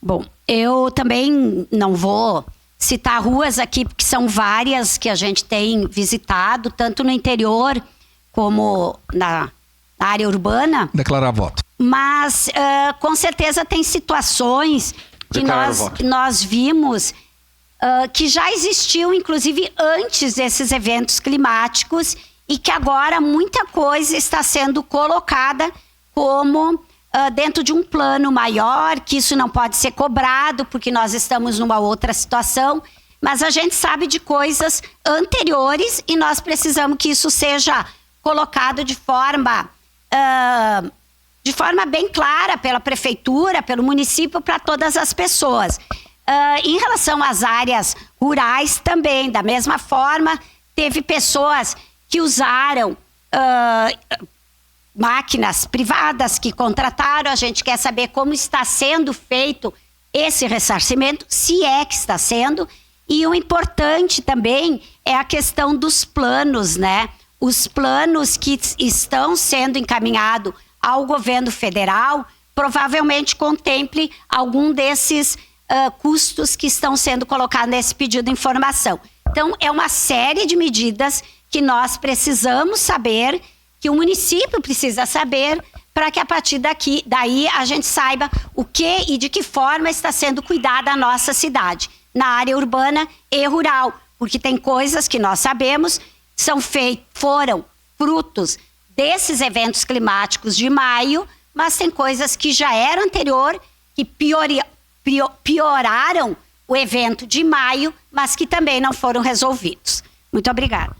Bom, eu também não vou citar ruas aqui, porque são várias que a gente tem visitado, tanto no interior como na área urbana. Declarar voto. Mas, com certeza, tem situações que nós vimos que já existiam, inclusive, antes desses eventos climáticos e que agora muita coisa está sendo colocada como dentro de um plano maior, que isso não pode ser cobrado, porque nós estamos numa outra situação, mas a gente sabe de coisas anteriores e nós precisamos que isso seja colocado de forma bem clara pela prefeitura, pelo município, para todas as pessoas. Em relação às áreas rurais também, da mesma forma, teve pessoas que usaram máquinas privadas que contrataram. A gente quer saber como está sendo feito esse ressarcimento, se é que está sendo. E o importante também é a questão dos planos, né? Os planos que estão sendo encaminhados ao governo federal provavelmente contemple algum desses custos que estão sendo colocados nesse pedido de informação. Então, é uma série de medidas que nós precisamos saber, que o município precisa saber, para que a partir daí a gente saiba o que e de que forma está sendo cuidada a nossa cidade, na área urbana e rural, porque tem coisas que nós sabemos foram frutos desses eventos climáticos de maio, mas tem coisas que já eram anterior, que pioraram o evento de maio, mas que também não foram resolvidos. Muito obrigada.